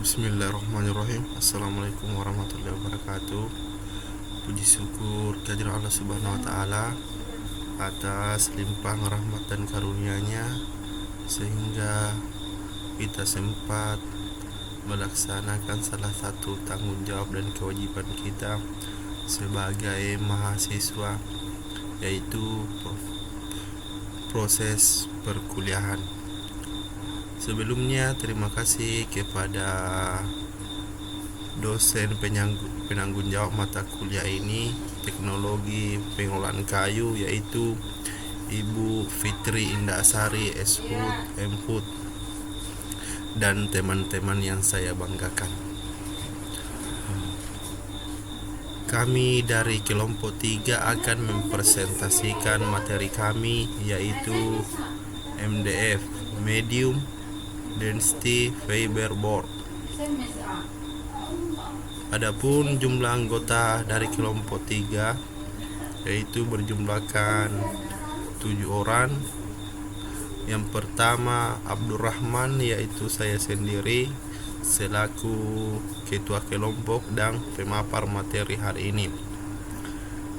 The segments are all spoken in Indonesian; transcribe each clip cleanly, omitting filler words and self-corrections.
Bismillahirrahmanirrahim. Assalamualaikum warahmatullahi wabarakatuh. Puji syukur kehadirat Allah Subhanahu wa taala atas limpahan rahmat dan karunia-Nya sehingga kita sempat melaksanakan salah satu tanggung jawab dan kewajiban kita sebagai mahasiswa, yaitu proses perkuliahan. Sebelumnya terima kasih kepada dosen penanggung jawab mata kuliah ini, teknologi pengolahan kayu, yaitu Ibu Fitri Indasari Shut Mhut, dan teman-teman yang saya banggakan. Kami dari kelompok 3 akan mempresentasikan materi kami, yaitu MDF, Medium Density Fiberboard. Adapun jumlah anggota dari kelompok 3 yaitu berjumlahkan 7 orang. Yang pertama Abdurrahman, yaitu saya sendiri selaku ketua kelompok dan pemapar materi hari ini.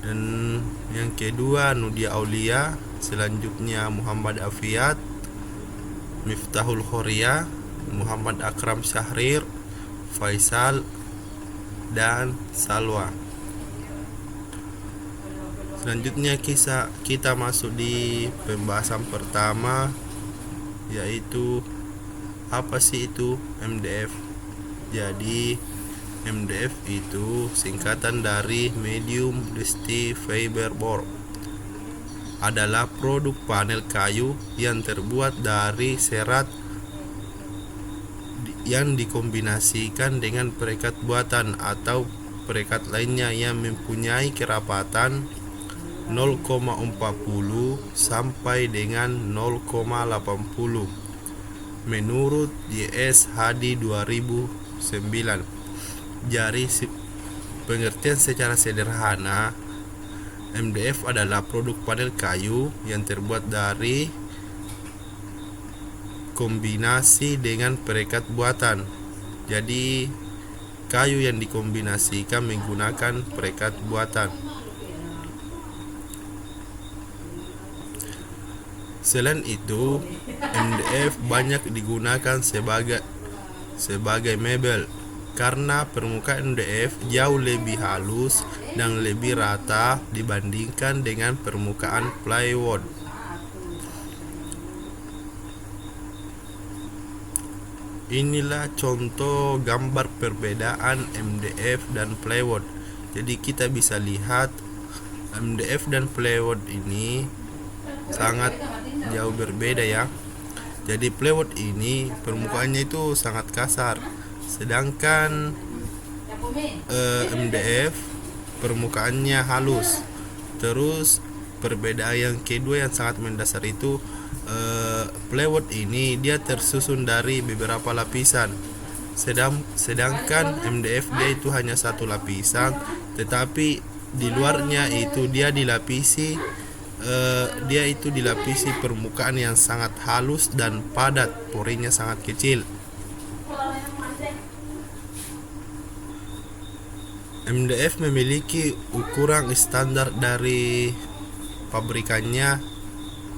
Dan yang kedua Nudia Aulia, selanjutnya Muhammad Afiat, Miftahul Khoria, Muhammad Akram Syahrir, Faisal, dan Salwa. Selanjutnya kita masuk di pembahasan pertama, yaitu apa sih itu MDF. Jadi MDF itu singkatan dari Medium Density Fiberboard, adalah produk panel kayu yang terbuat dari serat yang dikombinasikan dengan perekat buatan atau perekat lainnya yang mempunyai kerapatan 0,40 sampai dengan 0,80 menurut YS HD 2009. Jadi pengertian secara sederhana, MDF adalah produk panel kayu yang terbuat dari kombinasi dengan perekat buatan. Jadi kayu yang dikombinasikan menggunakan perekat buatan. Selain itu, MDF banyak digunakan sebagai mebel karena permukaan MDF jauh lebih halus dan lebih rata dibandingkan dengan permukaan plywood. Inilah contoh gambar perbedaan MDF dan plywood. Jadi kita bisa lihat MDF dan plywood ini sangat jauh berbeda ya. Jadi plywood ini permukaannya itu sangat kasar, sedangkan MDF permukaannya halus. Terus perbedaan yang kedua yang sangat mendasar itu plywood ini dia tersusun dari beberapa lapisan, sedangkan MDF dia itu hanya satu lapisan, tetapi di luarnya itu dia dilapisi permukaan yang sangat halus dan padat, porinya sangat kecil. MDF memiliki ukuran standar dari pabrikannya,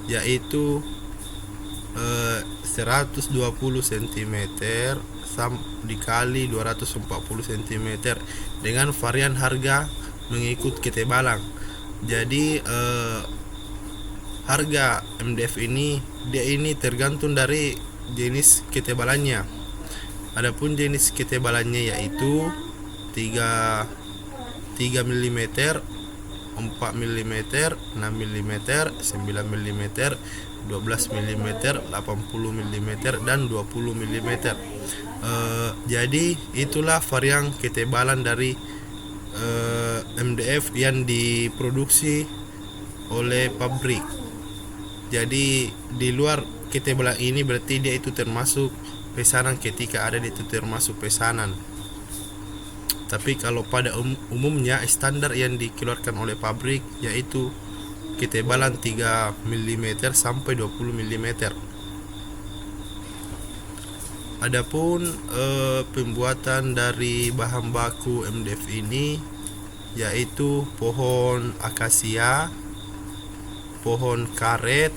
yaitu 120 cm dikali 240 cm dengan varian harga mengikut ketebalan. Jadi harga MDF ini tergantung dari jenis ketebalannya. Adapun jenis ketebalannya yaitu 3 mm, 4 mm, 6 mm, 9 mm, 12 mm, 80 mm, dan 20 mm. Jadi itulah varian ketebalan dari MDF yang diproduksi oleh pabrik. Jadi di luar ketebalan ini berarti dia itu termasuk pesanan, ketika ada itu termasuk pesanan. Tapi kalau pada umumnya standar yang dikeluarkan oleh pabrik yaitu ketebalan 3 mm sampai 20 mm. Adapun pembuatan dari bahan baku MDF ini yaitu pohon akasia, pohon karet,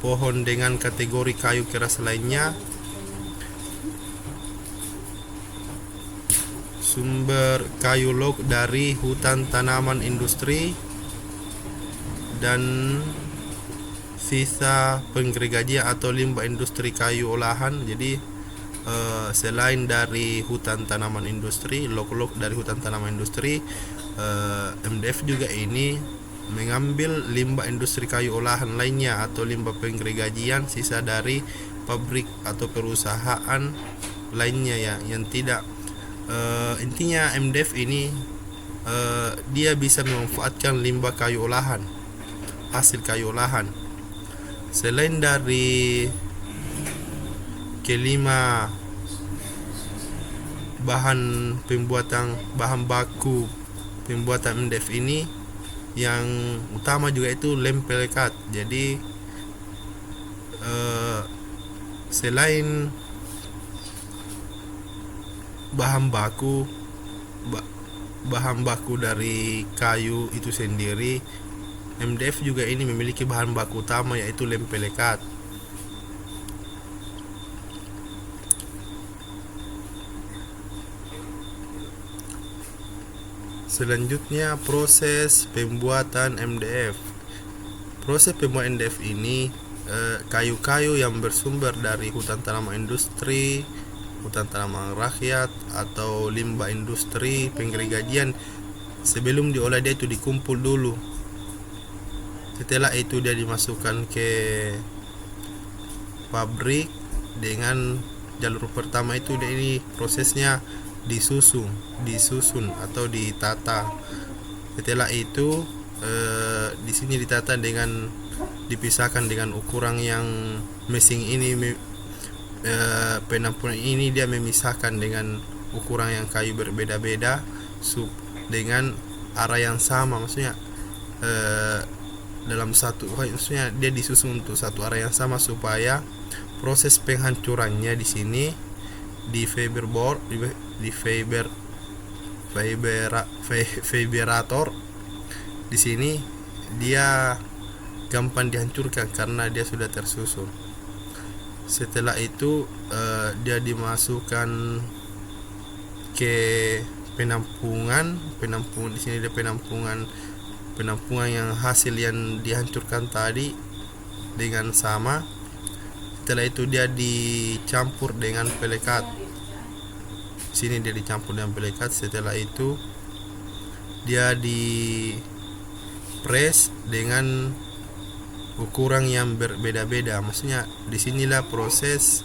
pohon dengan kategori kayu keras lainnya, sumber kayu log dari hutan tanaman industri, dan sisa penggergajian atau limbah industri kayu olahan. Jadi selain dari hutan tanaman industri, log-log dari hutan tanaman industri, MDF juga ini mengambil limbah industri kayu olahan lainnya atau limbah penggergajian sisa dari pabrik atau perusahaan lainnya ya, yang tidak intinya MDF ini dia bisa memanfaatkan limbah kayu olahan, hasil kayu olahan. Selain dari kelima bahan baku pembuatan MDF ini, yang utama juga itu lem pelekat. Jadi selain bahan baku dari kayu itu sendiri, MDF juga ini memiliki bahan baku utama yaitu lem pelekat. Selanjutnya proses pembuatan MDF. Proses pembuatan MDF ini kayu-kayu yang bersumber dari hutan tanaman industri, hutan tanaman rakyat, atau limbah industri penggergajian, sebelum diolah dia itu dikumpul dulu. Setelah itu dia dimasukkan ke pabrik dengan jalur pertama itu, dia ini prosesnya disusun atau ditata. Setelah itu di sini ditata dengan dipisahkan dengan ukuran yang mesin ini penampungan ini dia memisahkan dengan ukuran yang kayu berbeda-beda dengan arah yang sama, maksudnya dalam satu, maksudnya dia disusun untuk satu arah yang sama supaya proses penghancurannya di sini di fiberator di sini dia gampang dihancurkan karena dia sudah tersusun. Setelah itu dia dimasukkan ke penampungan di sini ada penampungan yang hasil yang dihancurkan tadi dengan sama. Setelah itu dia dicampur dengan pelekat. Sini dia dicampur dengan pelekat. Setelah itu dia di press dengan ukuran yang berbeda-beda. Maksudnya disinilah proses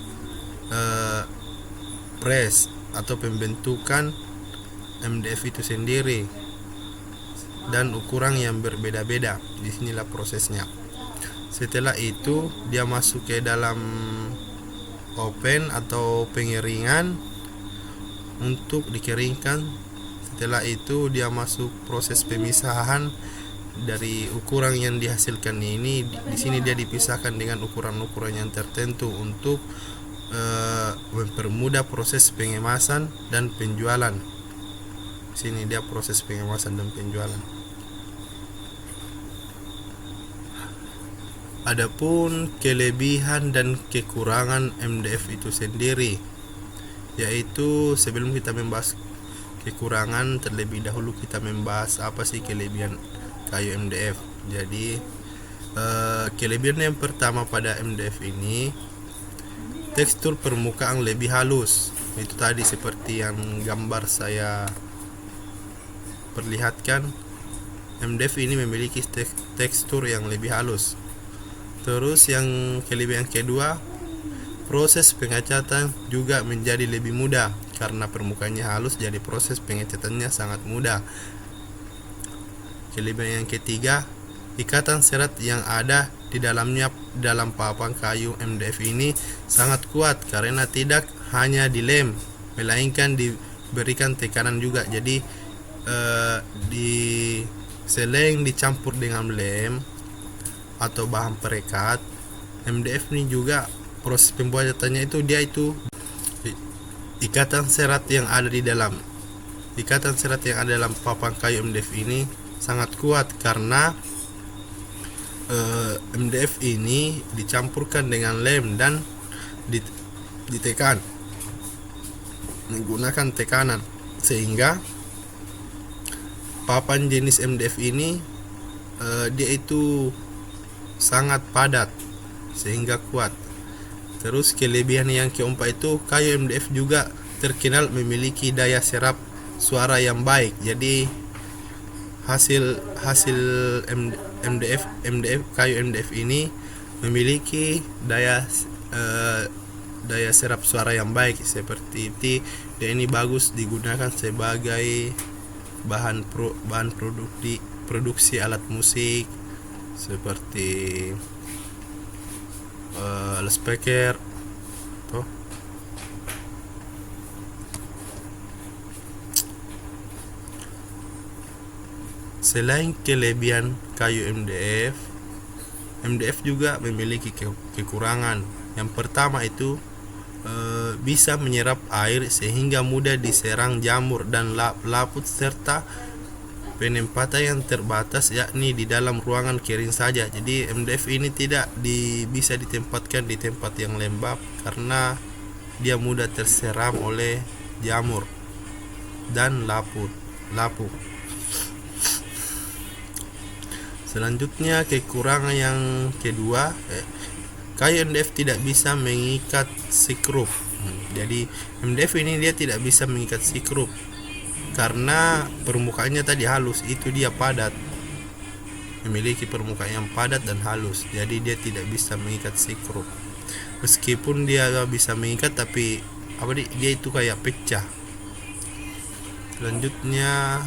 press atau pembentukan MDF itu sendiri, dan ukuran yang berbeda-beda. Disinilah prosesnya. Setelah itu dia masuk ke dalam oven atau pengeringan untuk dikeringkan. Setelah itu dia masuk proses pemisahan dari ukuran yang dihasilkan ini. Di sini dia dipisahkan dengan ukuran-ukuran yang tertentu untuk mempermudah proses pengemasan dan penjualan. Di sini dia proses pengemasan dan penjualan. Adapun kelebihan dan kekurangan MDF itu sendiri, yaitu sebelum kita membahas kekurangan, terlebih dahulu kita membahas apa sih kelebihan kayu MDF. Jadi kelebihan yang pertama pada MDF ini, tekstur permukaan lebih halus. Itu tadi seperti yang gambar saya perlihatkan, MDF ini memiliki tekstur yang lebih halus. Terus yang kelebihan kedua, proses pengecatan juga menjadi lebih mudah karena permukaannya halus, jadi proses pengecatannya sangat mudah. Kelebihan yang ketiga, ikatan serat yang ada di dalamnya dalam papan kayu MDF ini sangat kuat karena tidak hanya dilem melainkan diberikan tekanan juga. Jadi selain dicampur dengan lem atau bahan perekat, MDF ini juga proses pembuatannya itu dia itu ikatan serat yang ada di dalam papan kayu MDF ini sangat kuat karena MDF ini dicampurkan dengan lem dan ditekan menggunakan tekanan, sehingga papan jenis MDF ini dia itu sangat padat sehingga kuat. Terus kelebihan yang keempat itu kayu MDF juga terkenal memiliki daya serap suara yang baik. Jadi hasil MDF kayu MDF ini memiliki daya serap suara yang baik, seperti itu. Dan ini bagus digunakan sebagai bahan produksi alat musik seperti loudspeaker toh. Selain kelebihan kayu MDF juga memiliki kekurangan. Yang pertama itu bisa menyerap air sehingga mudah diserang jamur dan laput, serta penempatan yang terbatas, yakni di dalam ruangan kering saja. Jadi MDF ini tidak bisa ditempatkan di tempat yang lembab karena dia mudah terseram oleh jamur dan laput. Selanjutnya kekurangan yang kedua, kayu MDF tidak bisa mengikat sikrup. Jadi MDF ini dia tidak bisa mengikat sikrup karena permukaannya tadi halus, itu dia padat, memiliki permukaan yang padat dan halus, jadi dia tidak bisa mengikat sikrup. Meskipun dia bisa mengikat, tapi dia itu kayak pecah. Selanjutnya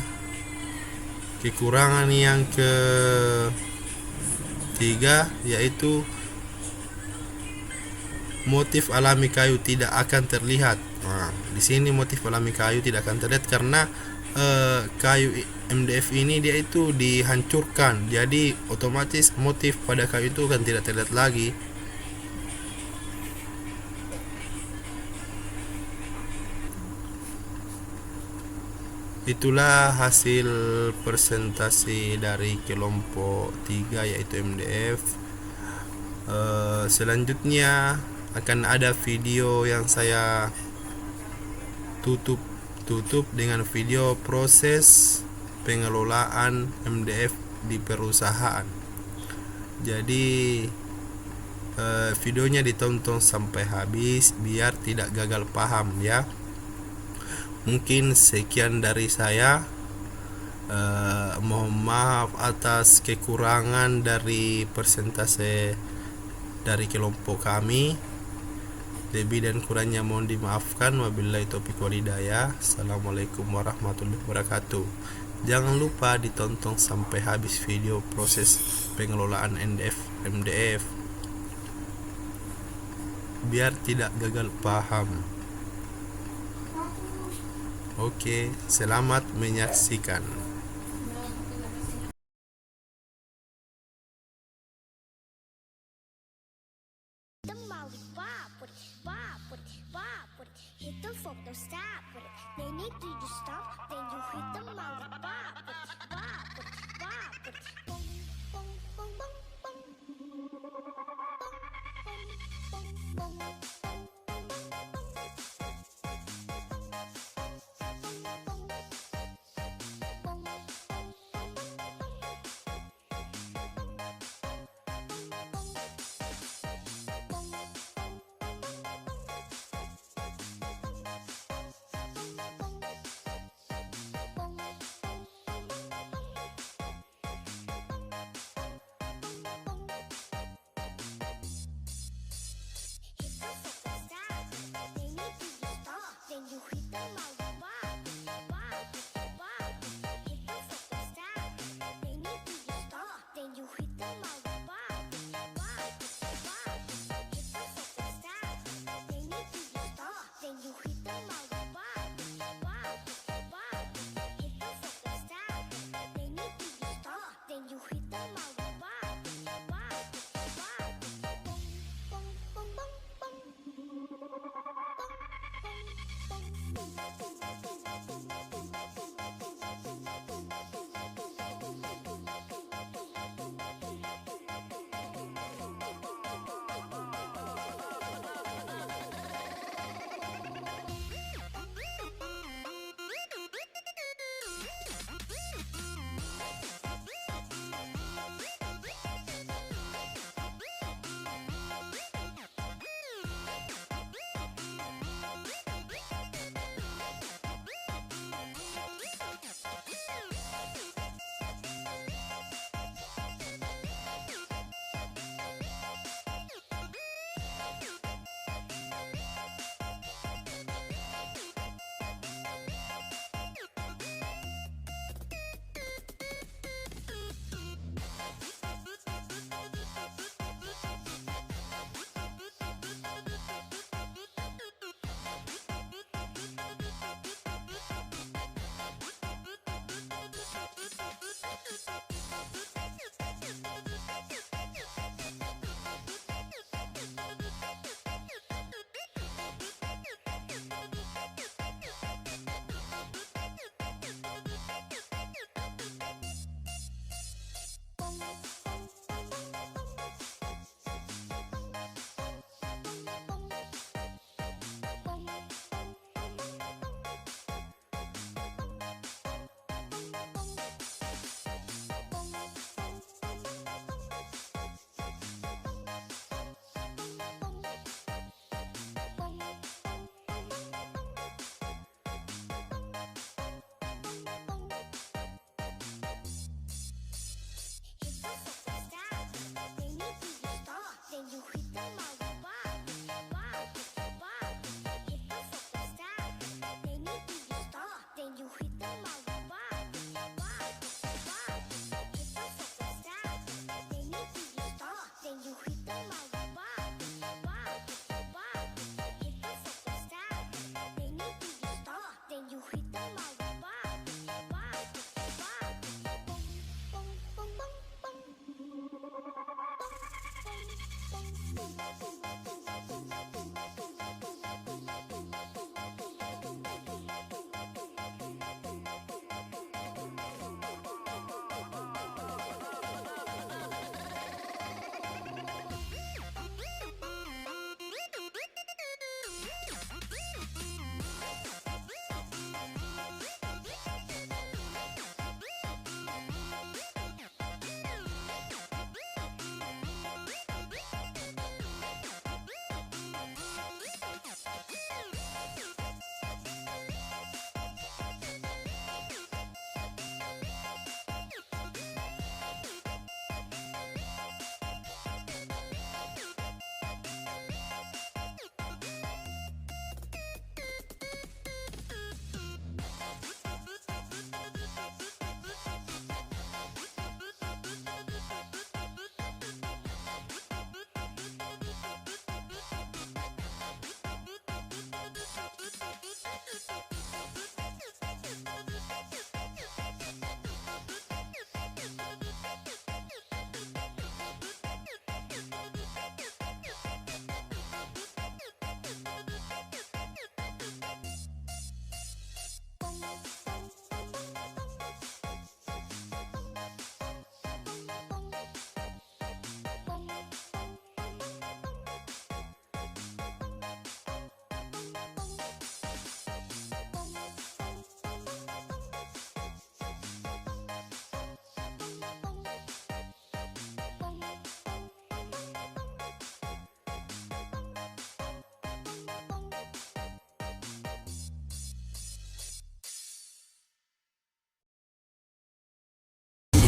kekurangan yang ketiga yaitu motif alami kayu tidak akan terlihat. Nah, di sini motif alami kayu tidak akan terlihat karena kayu MDF ini dia itu dihancurkan, jadi otomatis motif pada kayu itu kan tidak terlihat lagi. Itulah hasil presentasi dari kelompok 3 yaitu MDF. Selanjutnya akan ada video yang saya tutup dengan video proses pengelolaan MDF di perusahaan. Jadi videonya ditonton sampai habis biar tidak gagal paham ya. Mungkin sekian dari saya. Mohon maaf atas kekurangan dari persentase dari kelompok kami. Lebih dan kurangnya mohon dimaafkan. Wabillahi taufiq wal hidayah. Assalamualaikum warahmatullahi wabarakatuh. Jangan lupa ditonton sampai habis video proses pengelolaan MDF biar tidak gagal paham. Oke, selamat menyaksikan. Hit the fuck, don't stop with it. They need you to stop, then you hit the molly pop with it, pop with it, pop with it. Bong, bong, bong, bong, bong. Bong, bong, bong.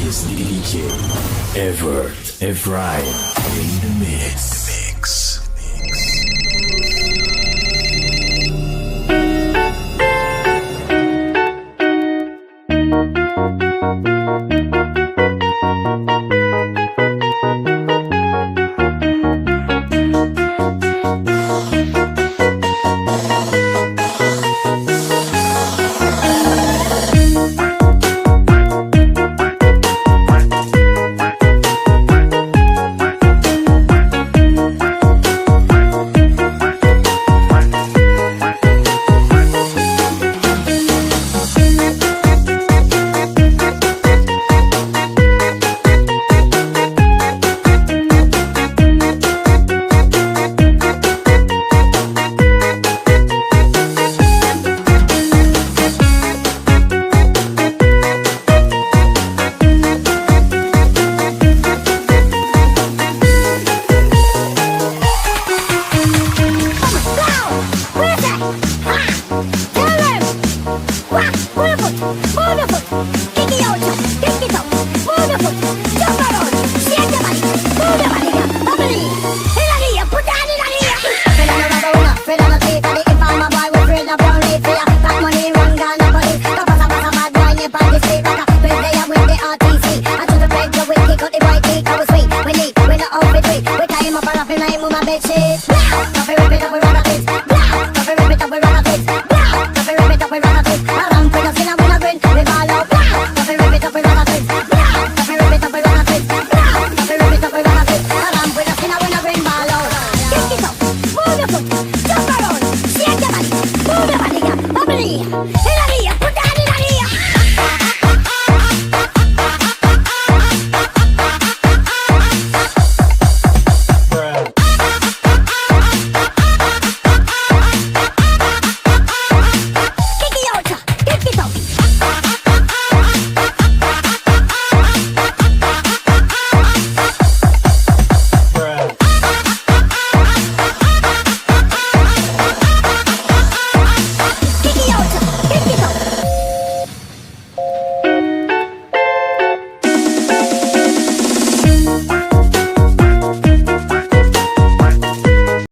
is DJ Evert Ephraim in the mix. El